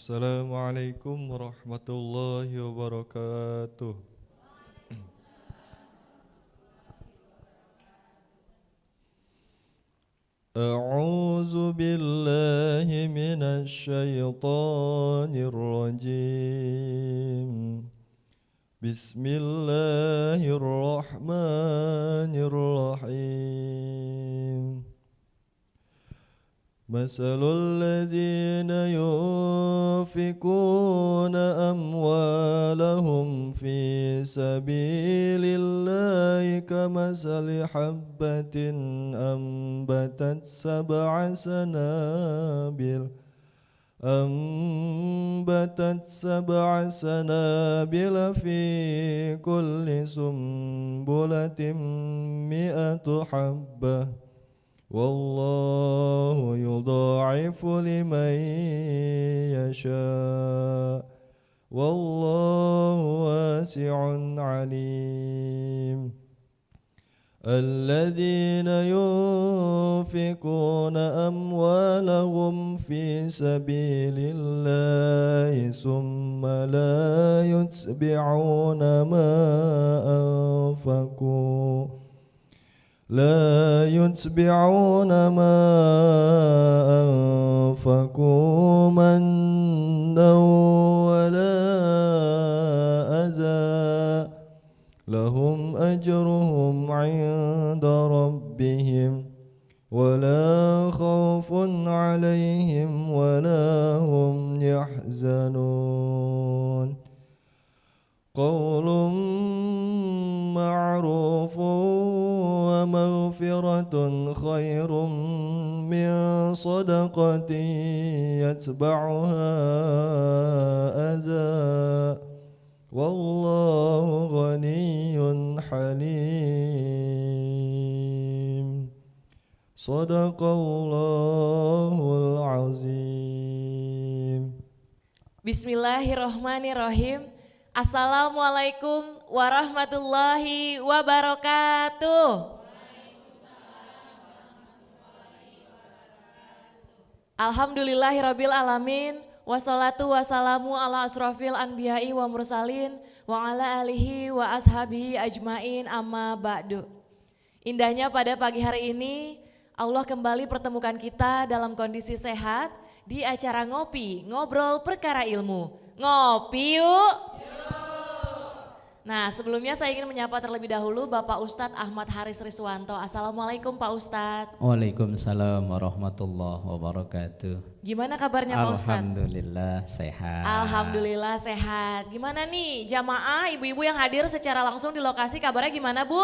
Assalamualaikum warahmatullahi wabarakatuh. A'udzu billahi minasy syaithanir rajim. Bismillahirrahmanirrahim. مثل الذين ينفقون أموالهم في سبيل الله كمثل حبة أنبتت سبع سنابل في كل سنبلة 100 حبة والله يضاعف لمن يشاء والله واسع عليم. الذين ينفقون أموالهم في سبيل الله ثم لا يتبعون ما أنفقوا منا ولا أذى لهم أجرهم عند ربهم ولا خوف عليهم ولا هم يحزنون. قول معروف ومغفرة خير من صدقة يتبعها أذى والله غني حليم. صدق الله العظيم. Bismillahirrahmanirrahim. Assalamualaikum warahmatullahi wabarakatuh. Alhamdulillahirabbil alamin. Wassalatu wassalamu ala asrofil anbiya'i wa mursalin wa ala alihi wa ashabihi ajmain amma ba'du. Indahnya pada pagi hari ini Allah kembali pertemukan kita dalam kondisi sehat di acara ngopi, ngobrol perkara ilmu. Ngopi yuk. Nah, sebelumnya saya ingin menyapa terlebih dahulu Bapak Ustadz Ahmad Haris Riswanto. Assalamualaikum Pak Ustadz. Waalaikumsalam warahmatullahi wabarakatuh. Gimana kabarnya Pak Ustadz? Alhamdulillah sehat. Alhamdulillah sehat. Gimana nih jamaah ibu-ibu yang hadir secara langsung di lokasi, kabarnya gimana Bu?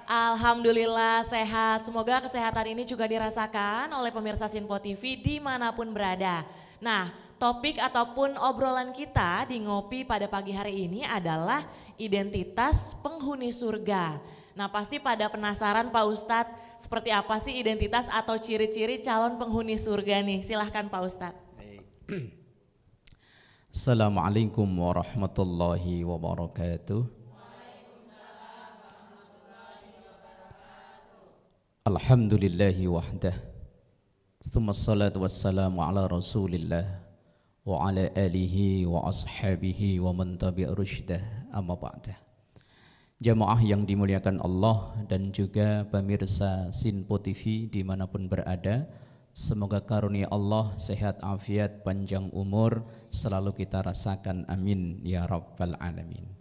Alhamdulillah sehat. Semoga kesehatan ini juga dirasakan oleh pemirsa Sinpo TV dimanapun berada. Nah, topik ataupun obrolan kita di ngopi pada pagi hari ini adalah identitas penghuni surga. Nah, pasti pada penasaran Pak Ustadz, seperti apa sih identitas atau ciri-ciri calon penghuni surga nih? Silahkan Pak Ustadz. Assalamualaikum warahmatullahi wabarakatuh. Alhamdulillahi wahdah. Tsumma salatu wassalamu ala rasulillah wa ala alihi wa ashabihi wa man tabi'a rusydah amma ba'dah. Jamaah yang dimuliakan Allah dan juga pemirsa Sinpo TV dimanapun berada, semoga karunia Allah sehat afiat panjang umur selalu kita rasakan, amin ya rabbal alamin.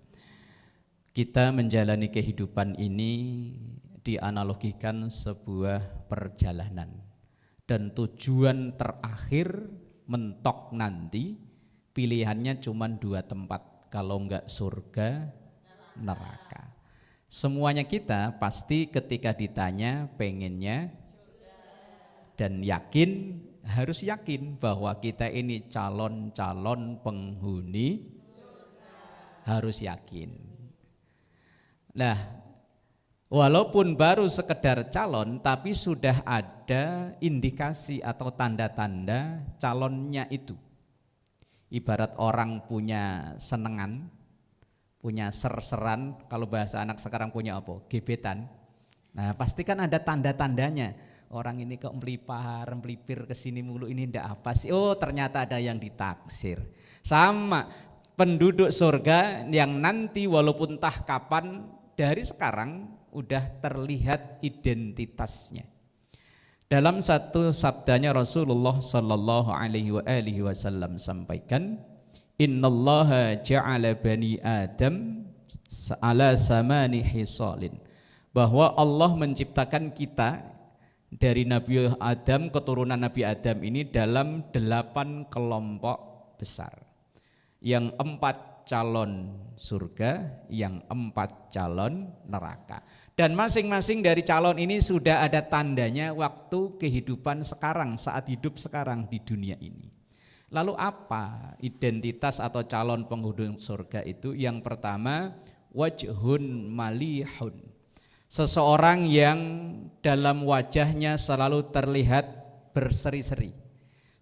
Kita menjalani kehidupan ini dianalogikan sebuah perjalanan. Dan tujuan terakhir mentok nanti pilihannya cuma 2 tempat, kalau enggak surga, neraka. Semuanya kita pasti ketika ditanya pengennya dan yakin, harus yakin bahwa kita ini calon-calon penghuni surga. Harus yakin. Nah, walaupun baru sekedar calon, tapi sudah ada indikasi atau tanda-tanda calonnya itu. Ibarat orang punya senengan, punya ser-seran, kalau bahasa anak sekarang punya apa? Gebetan. Nah, pasti kan ada tanda-tandanya. orang ini kok melipir kesini mulu, ini ndak apa sih? Oh ternyata ada yang ditaksir. Sama penduduk surga yang nanti walaupun entah kapan, dari sekarang udah terlihat identitasnya. Dalam satu sabdanya Rasulullah sallallahu alaihi wasallam sampaikan, innallaha ja'ala bani Adam ala samani hisalin, bahwa Allah menciptakan kita dari Nabi Adam, keturunan Nabi Adam ini dalam 8 kelompok besar. Yang 4 calon surga, yang 4 calon neraka. Dan masing-masing dari calon ini sudah ada tandanya waktu kehidupan sekarang, saat hidup sekarang di dunia ini. Lalu apa identitas atau calon penghuni surga itu? Yang pertama, wajhun malihun, seseorang yang dalam wajahnya selalu terlihat berseri-seri.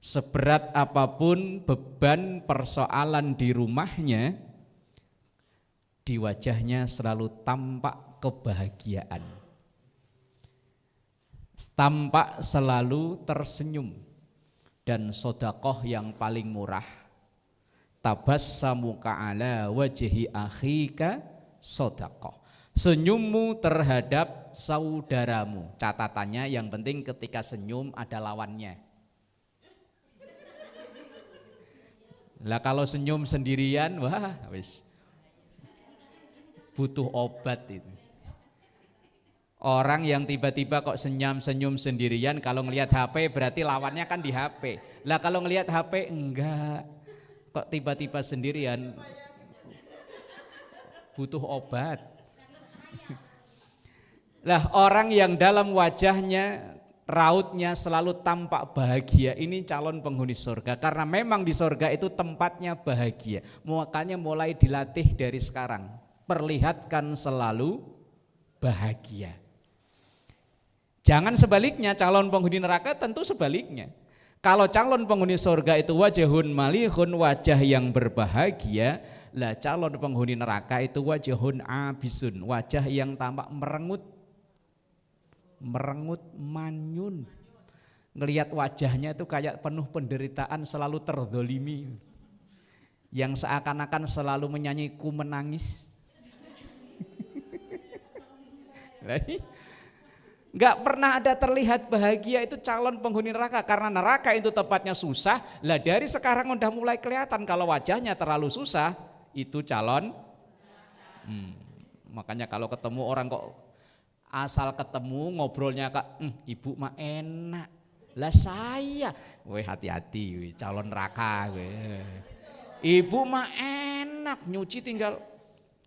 Seberat apapun beban persoalan di rumahnya, di wajahnya selalu tampak kebahagiaan, tampak selalu tersenyum. Dan sodakoh yang paling murah, tabassamuka ala wajhi akhika sodakoh, senyummu terhadap saudaramu. Catatannya yang penting ketika senyum ada lawannya. Lah kalau senyum sendirian, wah wis butuh obat itu. Orang yang tiba-tiba kok senyum sendirian, kalau ngelihat HP berarti lawannya kan di HP. Lah kalau ngelihat HP enggak, kok tiba-tiba sendirian, butuh obat. Lah orang yang dalam wajahnya, rautnya selalu tampak bahagia, ini calon penghuni surga. Karena memang di surga itu tempatnya bahagia. Makanya mulai dilatih dari sekarang, perlihatkan selalu bahagia. Jangan sebaliknya, calon penghuni neraka tentu sebaliknya. Kalau calon penghuni surga itu wajahun malihun, wajah yang berbahagia, lah calon penghuni neraka itu wajahun abisun, wajah yang tampak merengut manyun. Ngelihat wajahnya itu kayak penuh penderitaan, selalu terdolimi, yang seakan-akan selalu menyanyi ku menangis. Enggak pernah ada terlihat bahagia, itu calon penghuni neraka. Karena neraka itu tempatnya susah. Lah dari sekarang udah mulai kelihatan kalau wajahnya terlalu susah, itu calon. Makanya kalau ketemu orang kok asal ketemu ngobrolnya kak, ibu mah enak. Lah saya, weh hati-hati, weh, calon neraka. Weh. Ibu mah enak, nyuci tinggal.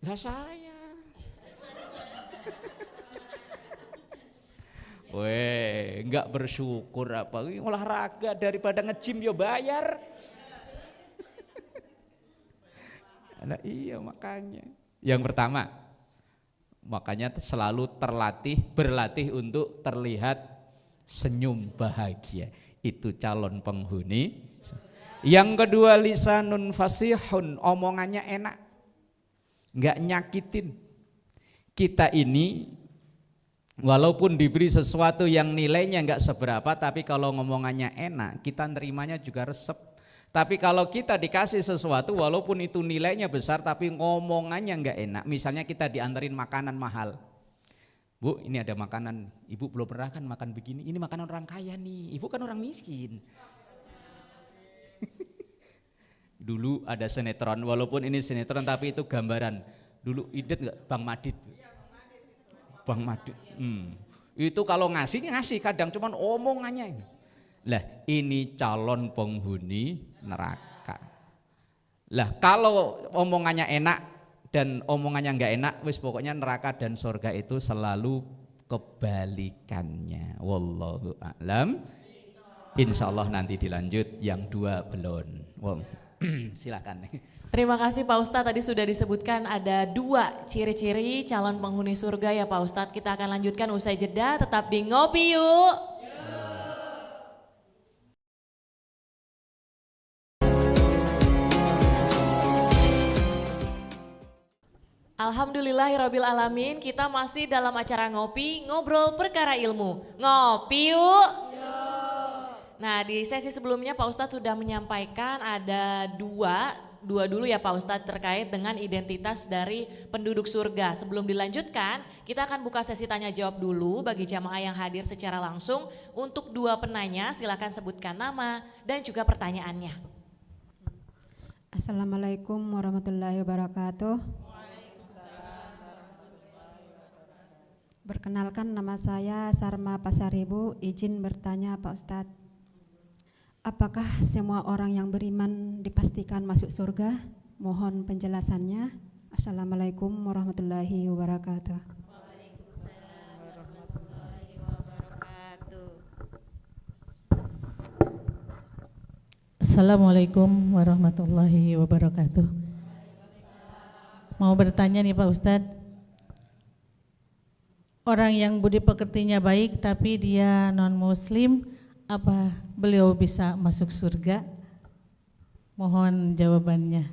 Lah saya. Weh, enggak bersyukur apa? Olahraga daripada nge-gym yo bayar. Nah, iya makanya. Yang pertama, makanya selalu berlatih untuk terlihat senyum bahagia. Itu calon penghuni. Yang kedua, lisanun fasihun, omongannya enak, enggak nyakitin. Kita ini walaupun diberi sesuatu yang nilainya enggak seberapa, tapi kalau ngomongannya enak, kita nerimanya juga resep. Tapi kalau kita dikasih sesuatu walaupun itu nilainya besar tapi ngomongannya enggak enak, misalnya kita diantarin makanan mahal. Bu, ini ada makanan, ibu belum pernah kan makan begini, ini makanan orang kaya nih, ibu kan orang miskin. Dulu ada sinetron, walaupun ini sinetron tapi itu gambaran. Dulu inget enggak Bang Madit? Bang Madit. Itu kalau ngasih kadang cuman omongannya. Lah ini calon penghuni neraka. Lah kalau omongannya enak dan omongannya enggak enak, wis pokoknya neraka dan surga itu selalu kebalikannya. Wallahu a'lam. Insyaallah nanti dilanjut yang 2 belum. Wow. Silakan. Terima kasih Pak Ustadz, tadi sudah disebutkan ada 2 ciri-ciri calon penghuni surga ya Pak Ustadz. Kita akan lanjutkan usai jeda, tetap di Ngopi Yuk. Alhamdulillahirabbil alamin, kita masih dalam acara ngopi, ngobrol perkara ilmu. Ngopi yuk. Nah, di sesi sebelumnya Pak Ustadz sudah menyampaikan ada dua dulu ya Pak Ustadz terkait dengan identitas dari penduduk surga. Sebelum dilanjutkan, kita akan buka sesi tanya jawab dulu bagi jamaah yang hadir secara langsung. Untuk dua penanya silakan sebutkan nama dan juga pertanyaannya. Assalamualaikum warahmatullahi wabarakatuh. Perkenalkan, nama saya Sarma Pasaribu, izin bertanya Pak Ustadz. Apakah semua orang yang beriman dipastikan masuk surga? Mohon penjelasannya. Assalamualaikum warahmatullahi wabarakatuh. Waalaikumsalam warahmatullahi wabarakatuh. Assalamualaikum warahmatullahi wabarakatuh. Mau bertanya nih Pak Ustadz, orang yang budi pekertinya baik tapi dia non muslim, apa beliau bisa masuk surga? Mohon jawabannya.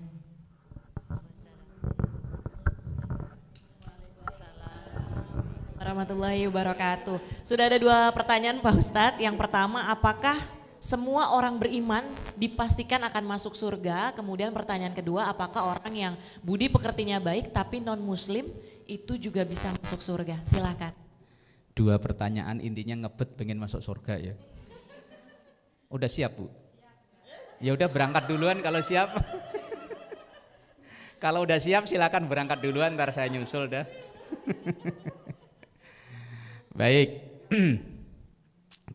Warahmatullahi wabarakatuh. Sudah ada dua pertanyaan Pak Ustadz. Yang pertama, apakah semua orang beriman dipastikan akan masuk surga? Kemudian pertanyaan kedua, apakah orang yang budi pekertinya baik tapi non muslim itu juga bisa masuk surga? Silakan. Dua pertanyaan intinya ngebet pengen masuk surga ya. Udah siap Bu? Ya udah berangkat duluan kalau siap. Kalau udah siap silakan berangkat duluan, ntar saya nyusul dah. Baik.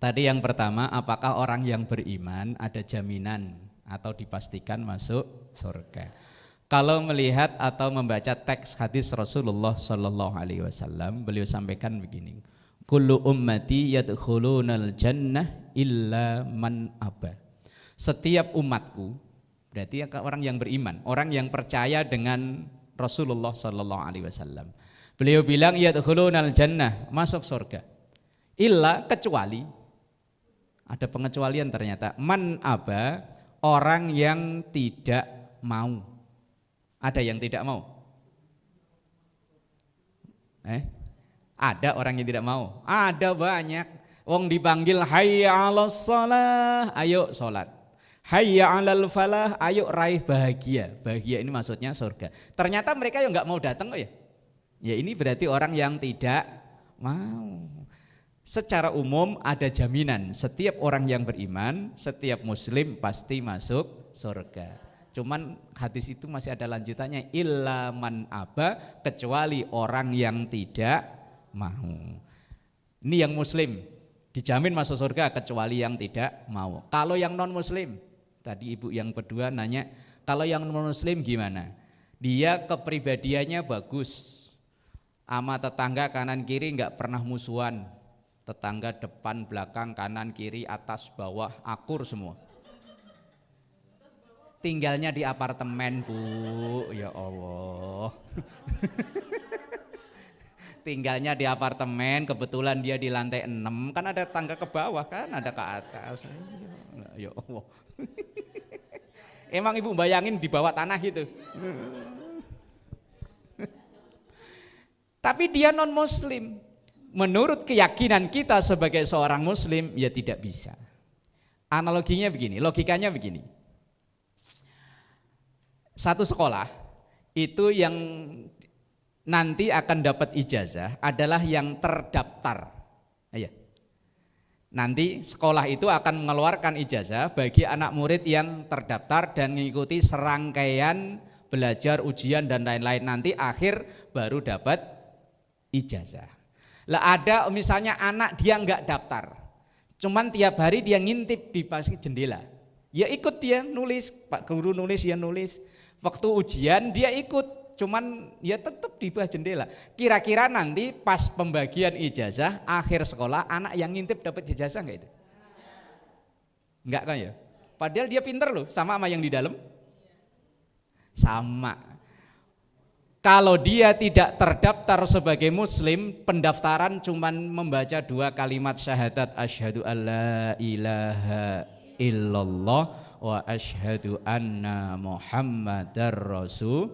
Tadi yang pertama, apakah orang yang beriman ada jaminan atau dipastikan masuk surga? Kalau melihat atau membaca teks hadis Rasulullah Sallallahu Alaihi Wasallam, beliau sampaikan begini: kullu ummati yadkhulunal jannah illa man aba. Setiap umatku, berarti orang yang beriman, orang yang percaya dengan Rasulullah Sallallahu Alaihi Wasallam. Beliau bilang yadkhulunal jannah, masuk surga. Illa, kecuali, ada pengecualian ternyata, man aba, orang yang tidak mau. Ada yang tidak mau? Ada orang yang tidak mau? Ada banyak. Wong dipanggil hayya 'alas shalah, ayo salat. Hayya 'alal falah, ayo raih bahagia. Bahagia ini maksudnya surga. Ternyata mereka yang nggak mau datang kok ya. Ya ini berarti orang yang tidak mau. Secara umum ada jaminan setiap orang yang beriman, setiap muslim pasti masuk surga. Cuman hadis itu masih ada lanjutannya, illa man aba, kecuali orang yang tidak mau. Ini yang muslim dijamin masuk surga kecuali yang tidak mau. Kalau yang non muslim, tadi ibu yang kedua nanya, kalau yang non muslim gimana? Dia kepribadiannya bagus, sama tetangga kanan kiri nggak pernah musuhan, tetangga depan belakang kanan kiri atas bawah akur semua. Tinggalnya di apartemen Bu, ya Allah. Tinggalnya di apartemen, kebetulan dia di lantai 6, kan ada tangga ke bawah kan, ada ke atas. Ya Allah. Emang ibu bayangin di bawah tanah gitu. Tapi dia non muslim. Menurut keyakinan kita sebagai seorang muslim, ya tidak bisa. Analoginya begini, logikanya begini. Satu sekolah itu yang nanti akan dapat ijazah adalah yang terdaftar. Ya. Nanti sekolah itu akan mengeluarkan ijazah bagi anak murid yang terdaftar dan mengikuti serangkaian belajar, ujian dan lain-lain. Nanti akhir baru dapat ijazah. Lah ada misalnya anak dia nggak daftar, cuman tiap hari dia ngintip di pas jendela. Ya ikut dia nulis, Pak Guru nulis ya nulis. Waktu ujian dia ikut, cuman ya tetap di bawah jendela. Kira-kira nanti pas pembagian ijazah akhir sekolah anak yang ngintip dapat ijazah enggak itu? Enggak kan ya? Padahal dia pinter loh, sama yang di dalam. Sama. Kalau dia tidak terdaftar sebagai muslim, pendaftaran cuman membaca 2 kalimat syahadat asyhadu alla ilaha illallah wa asyhadu anna muhammadar rasul.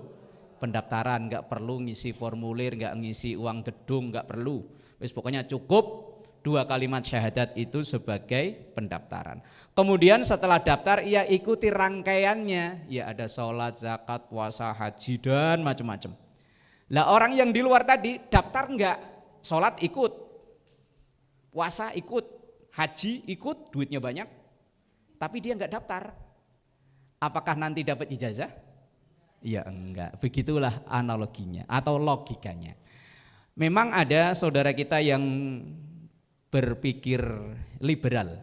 pendaftaran, nggak perlu ngisi formulir, nggak ngisi uang gedung, nggak perlu. Wis pokoknya cukup 2 kalimat syahadat itu sebagai pendaftaran. Kemudian setelah daftar ia ikuti rangkaiannya, ya ada sholat, zakat, puasa, haji dan macam-macam. Lah orang yang di luar tadi daftar enggak, sholat ikut, puasa ikut, haji ikut, duitnya banyak, tapi dia enggak daftar. Apakah nanti dapat ijazah? Ya enggak, begitulah analoginya atau logikanya. Memang ada saudara kita yang berpikir liberal.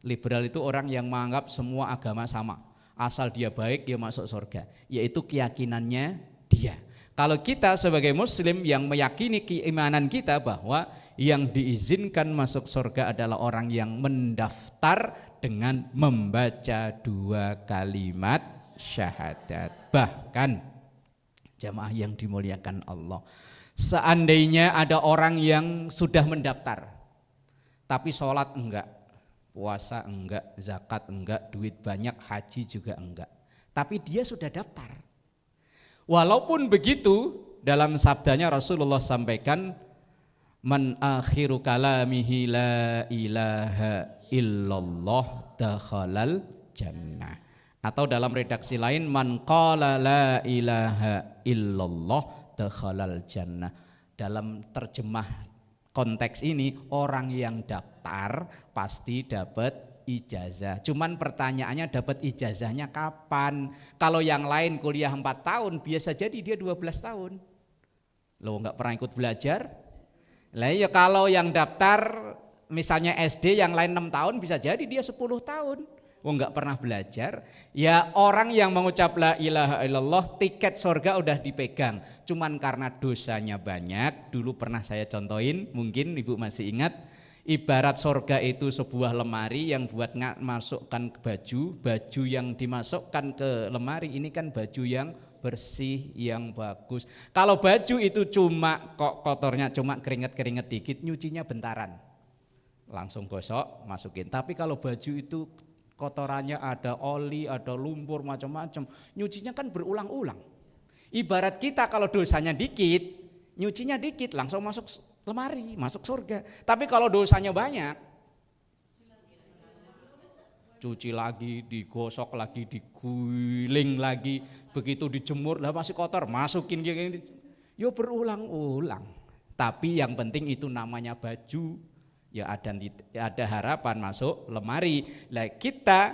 Liberal itu orang yang menganggap semua agama sama, asal dia baik dia masuk surga, yaitu keyakinannya dia. Kalau kita sebagai muslim yang meyakini keimanan kita bahwa yang diizinkan masuk surga adalah orang yang mendaftar dengan membaca 2 kalimat syahadat. Bahkan jamaah yang dimuliakan Allah, seandainya ada orang yang sudah mendaftar tapi sholat enggak, puasa enggak, zakat enggak, duit banyak, haji juga enggak, tapi dia sudah daftar. Walaupun begitu, dalam sabdanya Rasulullah sampaikan, man akhiru kalamihi la ilaha illallah dakhalal jannah. Atau dalam redaksi lain, man qala la ilaha illallah dakhalal jannah. Dalam terjemah konteks ini, orang yang daftar pasti dapat ijazah. Cuman pertanyaannya dapat ijazahnya kapan? Kalau yang lain kuliah 4 tahun, biasa jadi dia 12 tahun. Loh nggak pernah ikut belajar? Lah ya kalau yang daftar misalnya SD yang lain 6 tahun, bisa jadi dia 10 tahun. Nggak pernah belajar. Ya orang yang mengucap la ilaha illallah, tiket surga udah dipegang. Cuman karena dosanya banyak, dulu pernah saya contohin, mungkin ibu masih ingat, ibarat surga itu sebuah lemari yang buat masukkan ke baju yang dimasukkan ke lemari ini kan baju yang bersih, yang bagus. Kalau baju itu cuma kok kotornya cuma keringet-keringet dikit, nyucinya bentaran, langsung gosok masukin. Tapi kalau baju itu kotorannya ada oli, ada lumpur, macam-macam, nyucinya kan berulang-ulang. Ibarat kita kalau dosanya dikit, nyucinya dikit, langsung masuk lemari, masuk surga. Tapi kalau dosanya banyak, cuci lagi, digosok lagi, diguling lagi, begitu dijemur, lah masih kotor, masukin gini, yo berulang-ulang. Tapi yang penting itu namanya baju. Ya ada harapan masuk lemari. Lah kita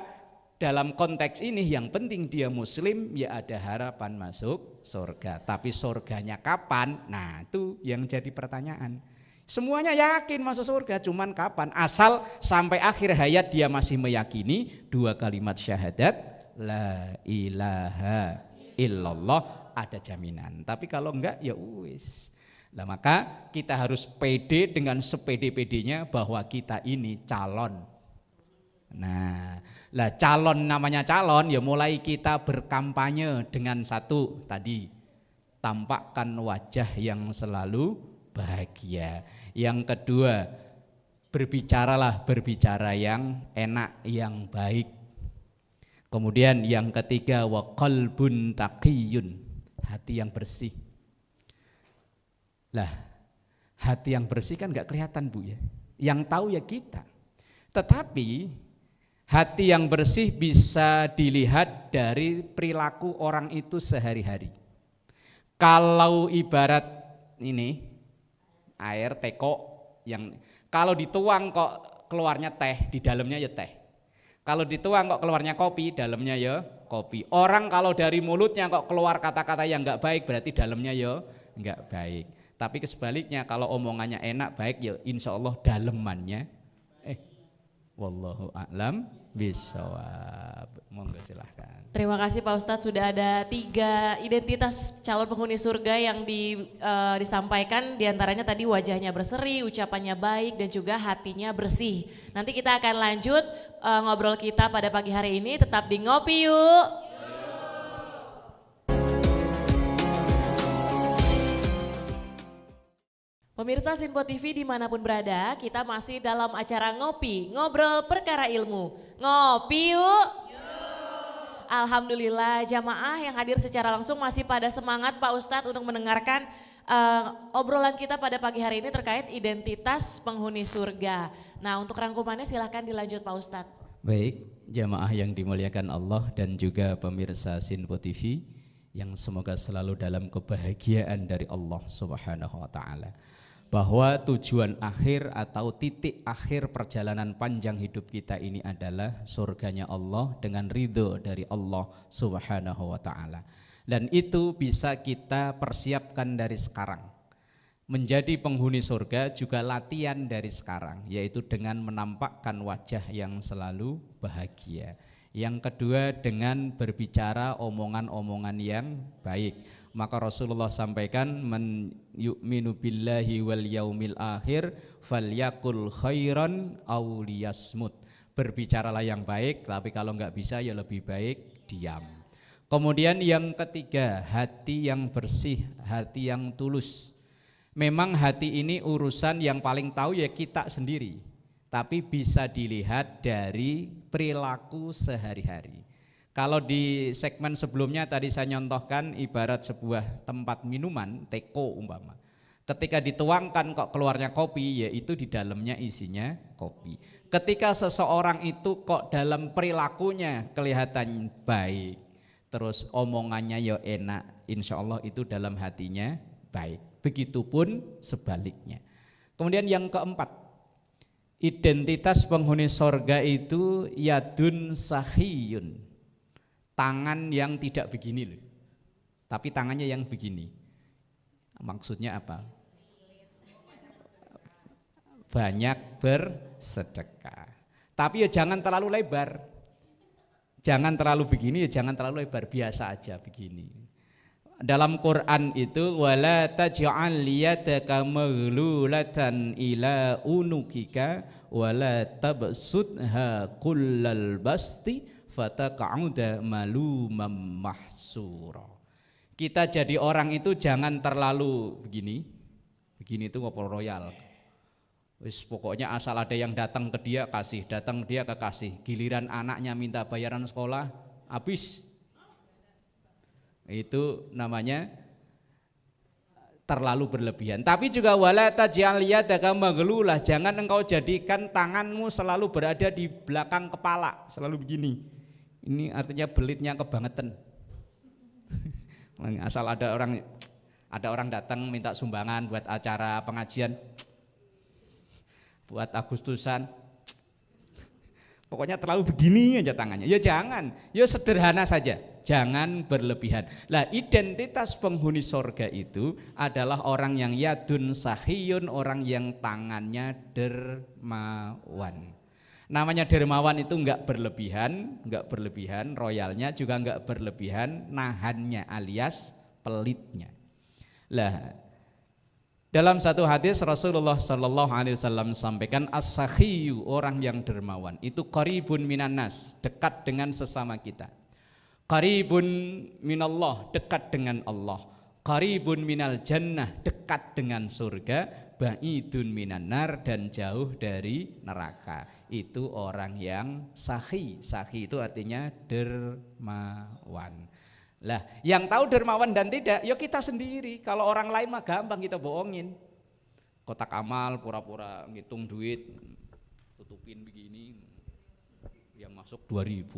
dalam konteks ini yang penting dia muslim, ya ada harapan masuk surga. Tapi surganya kapan? Nah itu yang jadi pertanyaan. Semuanya yakin masuk surga, cuman kapan? Asal sampai akhir hayat dia masih meyakini 2 kalimat syahadat la ilaha illallah, ada jaminan. Tapi kalau enggak ya wis. Nah maka kita harus pede dengan sepede-pedenya bahwa kita ini calon. Nah, lah calon namanya calon ya mulai kita berkampanye dengan satu tadi, tampakkan wajah yang selalu bahagia. Yang kedua, berbicara yang enak, yang baik. Kemudian yang ketiga, wa qalbun taqiyun, hati yang bersih. Lah, hati yang bersih kan enggak kelihatan Bu ya. Yang tahu ya kita. Tetapi hati yang bersih bisa dilihat dari perilaku orang itu sehari-hari. Kalau ibarat ini air teko yang kalau dituang kok keluarnya teh, di dalamnya ya teh. Kalau dituang kok keluarnya kopi, dalamnya ya kopi. Orang kalau dari mulutnya kok keluar kata-kata yang enggak baik, berarti dalamnya ya enggak baik. Tapi sebaliknya kalau omongannya enak baik ya insya Allah dalemannya wallahu a'lam bishawab. Monggo silahkan. Terima kasih Pak Ustadz, sudah ada 3 identitas calon penghuni surga yang disampaikan. Di antaranya tadi wajahnya berseri, ucapannya baik dan juga hatinya bersih. Nanti kita akan lanjut ngobrol kita pada pagi hari ini, tetap di Ngopi Yuk. Pemirsa Sinpo TV dimanapun berada, kita masih dalam acara Ngopi, Ngobrol Perkara Ilmu. Ngopi yuk. Alhamdulillah jamaah yang hadir secara langsung masih pada semangat Pak Ustadz untuk mendengarkan obrolan kita pada pagi hari ini terkait identitas penghuni surga. Nah untuk rangkumannya silahkan dilanjut Pak Ustadz. Baik, jamaah yang dimuliakan Allah dan juga pemirsa Sinpo TV yang semoga selalu dalam kebahagiaan dari Allah Subhanahu wa taala. Bahwa tujuan akhir atau titik akhir perjalanan panjang hidup kita ini adalah surganya Allah dengan ridho dari Allah Subhanahu wa taala. Dan itu bisa kita persiapkan dari sekarang. Menjadi penghuni surga juga latihan dari sekarang, yaitu dengan menampakkan wajah yang selalu bahagia. Yang kedua dengan berbicara omongan-omongan yang baik. Maka Rasulullah sampaikan man yu'minu billahi wal yaumil akhir falyakul khairan aw liyasmut. Berbicaralah yang baik, tapi kalau enggak bisa ya lebih baik diam. Kemudian yang ketiga, hati yang bersih, hati yang tulus. Memang hati ini urusan yang paling tahu ya kita sendiri, tapi bisa dilihat dari perilaku sehari-hari. Kalau di segmen sebelumnya tadi saya nyontohkan ibarat sebuah tempat minuman, teko umpama. Ketika dituangkan kok keluarnya kopi, yaitu di dalamnya isinya kopi. Ketika seseorang itu kok dalam perilakunya kelihatan baik, terus omongannya ya enak, insya Allah itu dalam hatinya baik. Begitupun sebaliknya. Kemudian yang keempat, identitas penghuni sorga itu yadun sahiyun. Tangan yang tidak begini loh, tapi tangannya yang begini. Maksudnya apa? Banyak bersedekah. Tapi ya jangan terlalu lebar. Jangan terlalu begini, ya jangan terlalu lebar, biasa aja begini. Dalam Quran itu wala taj'al yadaka maghlulatan ila unukika wala tabsutha kullal basti fataqa'uda malumam mahsura. Kita jadi orang itu jangan terlalu begini. Begini itu ngobrol royal. Wis pokoknya asal ada yang datang ke dia kasih, datang dia ke kasih. Giliran anaknya minta bayaran sekolah, habis. Itu namanya terlalu berlebihan. Tapi juga wala taj'al yadaka maghlulah, jangan engkau jadikan tanganmu selalu berada di belakang kepala, selalu begini. Ini artinya belitnya kebangetan. Asal ada orang datang minta sumbangan buat acara pengajian, buat Agustusan, pokoknya terlalu begini aja tangannya. Ya jangan, ya sederhana saja, jangan berlebihan. Lah identitas penghuni sorga itu adalah orang yang yadun sahiyun, orang yang tangannya dermawan. Namanya dermawan itu enggak berlebihan, royalnya juga enggak berlebihan, nahannya alias pelitnya. Lah dalam satu hadis Rasulullah sallallahu alaihi wasallam sampaikan as-sakhiyu, orang yang dermawan itu qaribun minan nas, dekat dengan sesama kita. Qaribun minallah, dekat dengan Allah. Qaribun minal jannah, dekat dengan surga. Ba'idun minan nar, dan jauh dari neraka. Itu orang yang sakhi. Sakhi itu artinya dermawan. Lah, yang tahu dermawan dan tidak, ya kita sendiri. Kalau orang lain mah gampang kita bohongin. Kotak amal, pura-pura ngitung duit, tutupin begini, yang masuk 2.000.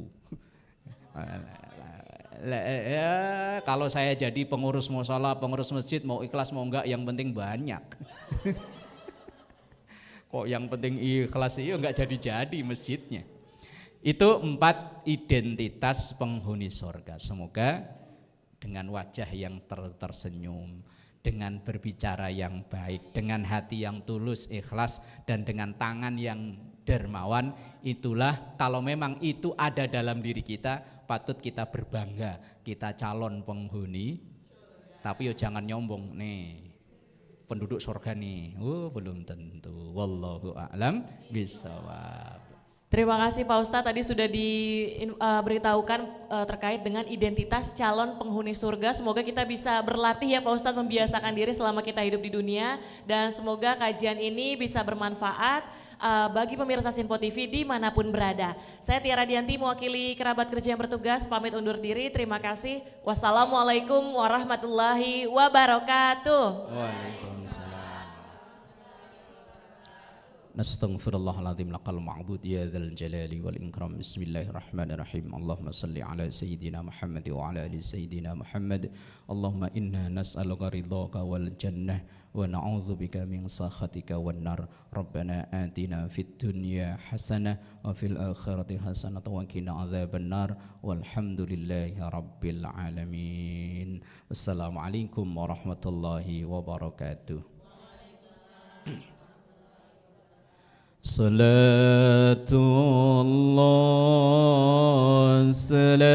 Ya, kalau saya jadi pengurus mushola, pengurus masjid, mau ikhlas mau enggak, yang penting banyak. Kok yang penting ikhlas, iya enggak jadi-jadi masjidnya. Itu 4 identitas penghuni surga. Semoga dengan wajah yang tersenyum, dengan berbicara yang baik, dengan hati yang tulus, ikhlas, dan dengan tangan yang dermawan, itulah kalau memang itu ada dalam diri kita, patut kita berbangga, kita calon penghuni. Tapi yo jangan nyombong, nih penduduk surga nih, belum tentu. Wallahu a'lam bishawab. Terima kasih Pak Ustadz, tadi sudah diberitahukan terkait dengan identitas calon penghuni surga. Semoga kita bisa berlatih ya Pak Ustadz, membiasakan diri selama kita hidup di dunia. Dan semoga kajian ini bisa bermanfaat bagi pemirsa Sinpo TV dimanapun berada. Saya Tiara Dianti mewakili kerabat kerja yang bertugas, pamit undur diri. Terima kasih. Wassalamualaikum warahmatullahi wabarakatuh. Waalaikumsalam. Nastaghfirullahaladzim laqal ma'bud ya dzal jalali wal ikram. Bismillahirrahmanirrahim. Allahumma salli ala sayyidina Muhammad wa ala ali sayyidina Muhammad. Allahumma inna nas'aluka ridhaka wal jannah wa na'udzubika min sakhatika wan nar. Rabbana atina fid dunya hasanah wa fil akhirati hasanah wa qina adzaban nar. Walhamdulillahi rabbil alamin. Wassalamualaikum warahmatullahi wabarakatuh. Salatullah salamullah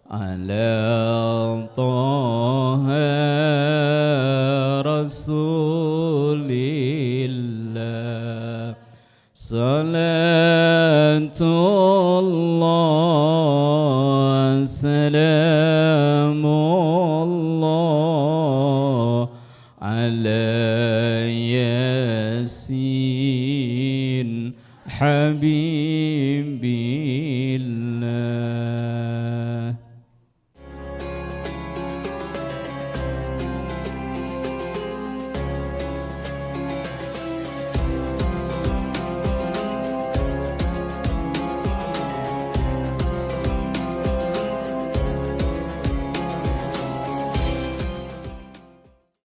ala taha rasulillah. Salatullah salamullah ala Yasin Habibillah.